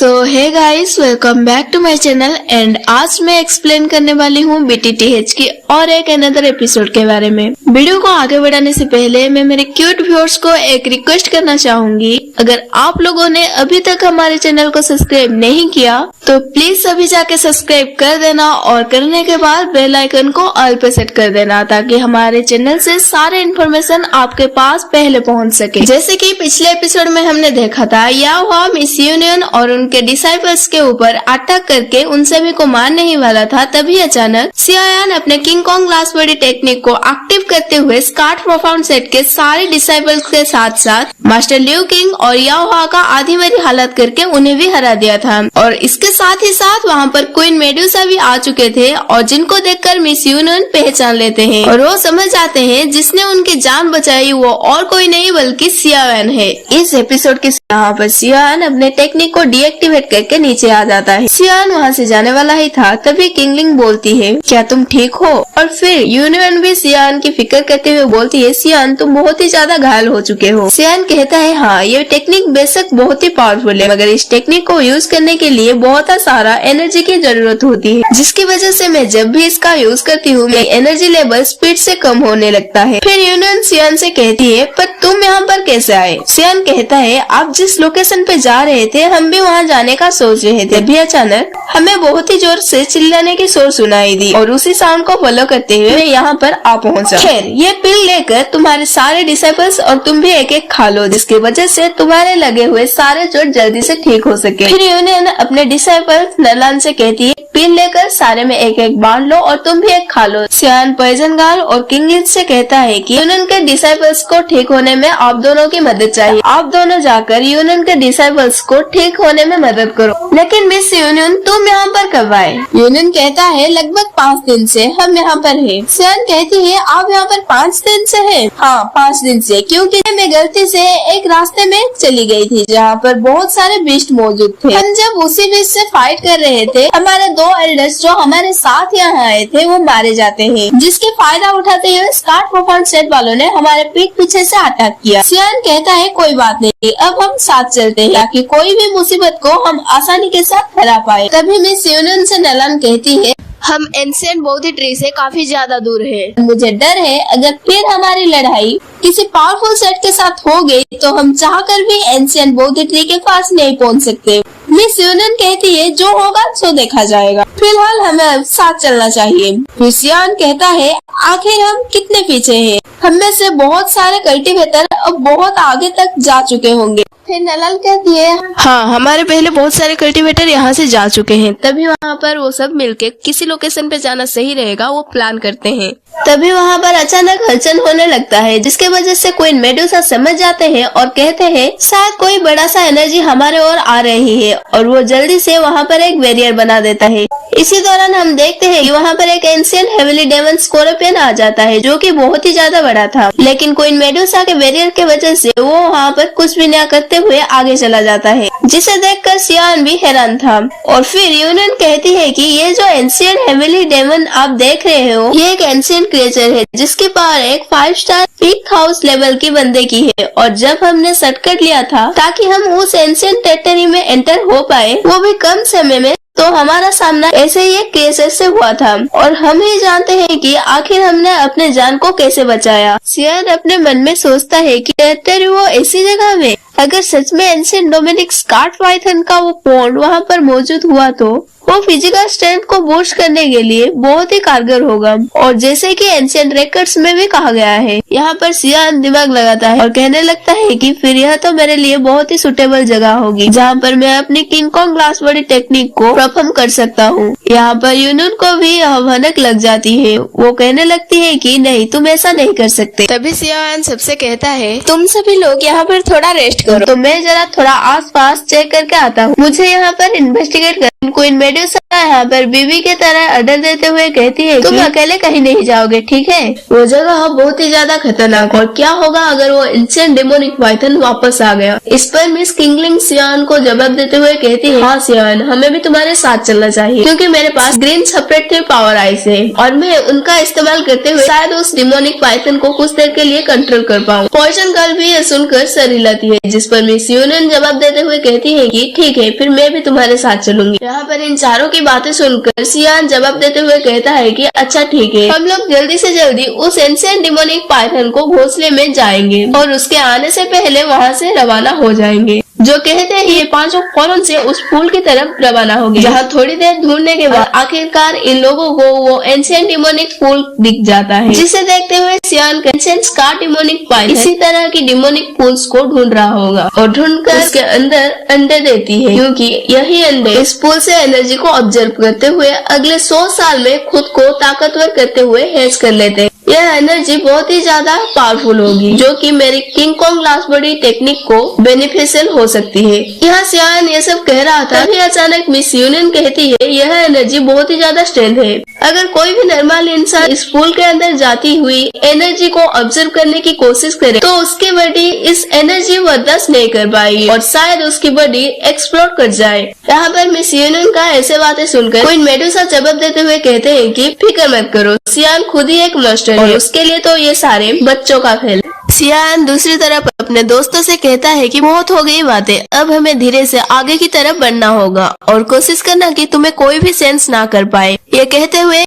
So hey guys, welcome back to my channel and आज मैं explain करने वाली हूँ BTTH की और एक अनदर एपिसोड के बारे में। वीडियो को आगे बढ़ाने से पहले मैं मेरे क्यूट व्यूअर्स को एक रिक्वेस्ट करना चाहूंगी, अगर आप लोगों ने अभी तक हमारे चैनल को सब्सक्राइब नहीं किया तो प्लीज अभी जाके सब्सक्राइब कर देना और करने के बाद बेल आइकन को ऑल पे सेट कर देना ताकि हमारे चैनल से सारे इन्फॉर्मेशन आपके पास पहले पहुंच सके। जैसे कि पिछले एपिसोड में हमने देखा था, याहुआ मिस यूनियन और उनके डिसाइपल्स के ऊपर अटैक करके उन सभी को मारने ही वाला था, तभी अचानक सियायान अपने king Kong glass body technique को एक्टिव करते हुए स्कार्ट प्रोफाउंड सेट के सारे डिसाइपल्स के साथ साथ मास्टर लिu किंग और याहुआ का आधी मरी हालत करके उन्हें भी हरा दिया था। और इसके साथ ही साथ वहाँ पर क्वीन मेडुसा भी आ चुके थे और जिनको देखकर मिस यूनियन पहचान लेते हैं और वो समझ जाते हैं जिसने उनकी जान बचाई वो और कोई नहीं बल्कि सियायान है। इस एपिसोड के यहाँ पर सियायान अपने टेक्निक को डीएक्टिवेट करके नीचे आ जाता है। सियायान वहाँ से जाने वाला ही था, तभी किंगलिंग बोलती है, क्या तुम ठीक हो? और फिर यूनियन भी सियायान की फिक्र करते हुए बोलती है, सियायान तुम बहुत ही ज्यादा घायल हो चुके हो। सियायान कहता है, हाँ ये टेक्निक बेशक बहुत ही पावरफुल है, मगर इस टेक्निक को यूज करने के लिए बहुत सारा एनर्जी की जरूरत होती है, जिसकी वजह से मैं जब भी इसका यूज करती हूँ मेरी एनर्जी लेवल स्पीड से कम होने लगता है। फिर यूनियन सियायान से कहती है, पर तुम यहाँ पर कैसे आए? सियायान कहता है, आप जिस लोकेशन पे जा रहे थे हम भी वहाँ जाने का सोच रहे थे, अभी अचानक हमें बहुत ही जोर से चिल्लाने की शोर सुनाई दी और उसी साउंड को फॉलो करते हुए मैं यहाँ पर आ पहुँचा। खैर ये पिल लेकर तुम्हारे सारे डिसाइपल्स और तुम भी एक एक खा लो, जिसकी वजह से तुम्हारे लगे हुए सारे चोट जल्दी से ठीक हो सके। फिर यूनियन अपने डिसाइपल्स नलान से कहती है, पिल लेकर सारे में एक एक बांट लो और तुम भी एक खा लो। सियायान पॉइजन गार्ल और किंगलिन से कहता है कि यूनियन के डिसाइपल्स को ठीक होने में आप दोनों की मदद चाहिए, आप दोनों जाकर यूनियन के डिसाइपल्स को ठीक होने में मदद करो। लेकिन मिस यूनियन तुम यहाँ पर कब आए? यूनियन कहता है, लगभग 5 दिन से हम यहाँ पर है। सियायान कहती है, आप यहाँ पर 5 दिन से हैं? हाँ 5 दिन से, क्योंकि मैं गलती से एक रास्ते में चली गई थी जहाँ पर बहुत सारे बीस्ट मौजूद थे। हम जब उसी बीस्ट से फाइट कर रहे थे हमारे 2 एल्डर्स जो हमारे साथ यहाँ आए थे वो मारे जाते हैं, जिसके फायदा उठाते हुए स्कार्ट प्रोफाउंड सेट वालों ने हमारे पीठ पीछे से अटैक किया। सियायान कहता है, कोई बात नहीं, अब हम साथ चलते हैं ताकि कोई भी मुसीबत को हम आसानी के साथ हरा पाए। तभी मिस यूनियन से नलान कहती है, हम एंशिएंट बोधी ट्री से काफी ज्यादा दूर है, मुझे डर है अगर फिर हमारी लड़ाई किसी पावरफुल सेट के साथ हो गई तो हम चाहकर भी एंशिएंट बोधी ट्री के पास नहीं पहुंच सकते। मिस यूनियन कहती है, जो होगा सो देखा जाएगा, फिलहाल हमें अब साथ चलना चाहिए। फिर सियायान कहता है, आखिर हम कितने पीछे हैं? हम में से बहुत सारे कल्टीवेटर अब बहुत आगे तक जा चुके होंगे। फिर नलान कहती है, हाँ हमारे पहले बहुत सारे कल्टीवेटर यहाँ से जा चुके हैं, तभी वहाँ पर वो सब मिलके किसी लोकेशन पे जाना सही रहेगा वो प्लान करते हैं। तभी वहाँ पर अचानक हलचल होने लगता है, जिसके वजह से क्वीन मेडुसा समझ जाते हैं और कहते हैं शायद कोई बड़ा सा एनर्जी हमारे ओर आ रही है और वो जल्दी से वहाँ पर एक बैरियर बना देता है। इसी दौरान हम देखते हैं कि वहाँ पर एक एंशिएंट हेविली डेमन स्कॉर्पियन आ जाता है जो कि बहुत ही ज्यादा बड़ा था, लेकिन क्वीन मेडुसा के बैरियर के वजह से वो वहाँ पर कुछ भी न करते हुए आगे चला जाता है, जिसे देखकर सियायान भी हैरान था। और फिर यूनियन कहती है कि ये जो एंशिएंट हेविली डेमन आप देख रहे हो ये एक एंशिएंट क्रिएचर है जिसकी पावर एक 5 स्टार पीक हाउस लेवल की बंदे की है, और जब हमने शॉर्टकट लिया था ताकि हम उस एंशिएंट टेरिटरी में एंटर हो पाए वो भी कम समय में, तो हमारा सामना ऐसे ही एक क्रिएचर से हुआ था और हम ही जानते हैं कि आखिर हमने अपने जान को कैसे बचाया। सियायान अपने मन में सोचता है कि टेरिटरी वो ऐसी जगह में अगर सच में एंशिएंट डोमिनिक स्कार्ट पाइथन का वो पॉन्ड वहाँ पर मौजूद हुआ तो वो फिजिकल स्ट्रेंथ को बूस्ट करने के लिए बहुत ही कारगर होगा, और जैसे कि एंशिएंट रिकॉर्ड्स में भी कहा गया है। यहाँ पर सियायान दिमाग लगाता है और कहने लगता है कि फिर यह तो मेरे लिए बहुत ही सुटेबल जगह होगी जहाँ पर मैं अपनी king Kong glass body technique को परफॉर्म कर सकता हूँ। यहाँ पर यूनियन को भी भनक लग जाती है, वो कहने लगती है कि नहीं तुम ऐसा नहीं कर सकते। तभी सियायान सबसे कहता है, तुम सभी लोग यहाँ पर थोड़ा रेस्ट करो, तो मैं जरा थोड़ा आस पास चेक करके आता हूँ, मुझे यहाँ पर इन्वेस्टिगेट क्वीन मेडुसा यहाँ पर बीवी के तरह ऑर्डर देते हुए कहती है तुम अकेले कहीं नहीं जाओगे, ठीक है? वो जगह बहुत ही ज्यादा खतरनाक और क्या होगा अगर वो एंशिएंट डेमोनिक पाइथन वापस आ गया। इस पर मिस किंगलिंग सियान को जवाब देते हुए कहती है हाँ सियान, हमें भी तुम्हारे साथ चलना चाहिए क्योंकि मेरे पास ग्रीन सपरेटिव पावर आइस है और मैं उनका इस्तेमाल करते हुए शायद उस डेमोनिक पाइथन को कुछ देर के लिए कंट्रोल कर पाऊँ। पॉइजन गर्ल भी ये सुनकर सर हिलाती है, जिस पर मिस यूनियन जवाब देते हुए कहती है कि ठीक है फिर मैं भी तुम्हारे साथ चलूंगी। यहाँ पर इन चारों की बातें सुनकर सियान जवाब देते हुए कहता है कि अच्छा ठीक है, हम लोग जल्दी से जल्दी उस एंशिएंट डेमोनिक पाइथन को घोंसले में जाएंगे और उसके आने से पहले वहाँ से रवाना हो जाएंगे। जो कहते हैं ये पांचों फौरन से उस फूल की तरफ रवाना हो गए, जहाँ थोड़ी देर ढूंढने के बाद आखिरकार इन लोगों को वो एंशिएंट डेमोनिक फूल दिख जाता है, जिसे देखते हुए सियान एंशिएंट स्कार डेमोनिक पाइथन इसी तरह की डेमोनिक फूल्स को ढूंढ रहा होगा और ढूंढकर उसके अंदर अंडे देती है क्योंकि यही अंडे इस फूल से एनर्जी को ऑब्जर्व करते हुए अगले 100 साल में खुद को ताकतवर करते हुए हैच कर लेते हैं। यह एनर्जी बहुत ही ज्यादा पावरफुल होगी जो कि मेरी king Kong last body technique को बेनिफिशियल हो सकती है। यहाँ सियान ये सब कह रहा था तभी अचानक मिस यूनियन कहती है यह एनर्जी बहुत ही ज्यादा स्ट्रेंथ है, अगर कोई भी नॉर्मल इंसान इस फूल के अंदर जाती हुई एनर्जी को ऑब्जर्व करने की कोशिश करे तो उसकी बॉडी इस एनर्जी बर्दाश्त नहीं कर पाएगी और शायद उसकी बॉडी एक्सप्लोड कर जाए। यहाँ पर मिस यूनियन का ऐसे बातें सुनकर क्वीन मेडुसा जवाब देते हुए कहते हैं कि फिक्र मत करो, सियान खुद ही एक मास्टर है, उसके लिए तो ये सारे बच्चों का खेल। सियान दूसरी तरफ अपने दोस्तों से कहता है कि बहुत हो गई बातें, अब हमें धीरे से आगे की तरफ बढ़ना होगा और कोशिश करना कि तुम्हें कोई भी सेंस ना कर पाए। ये कहते हुए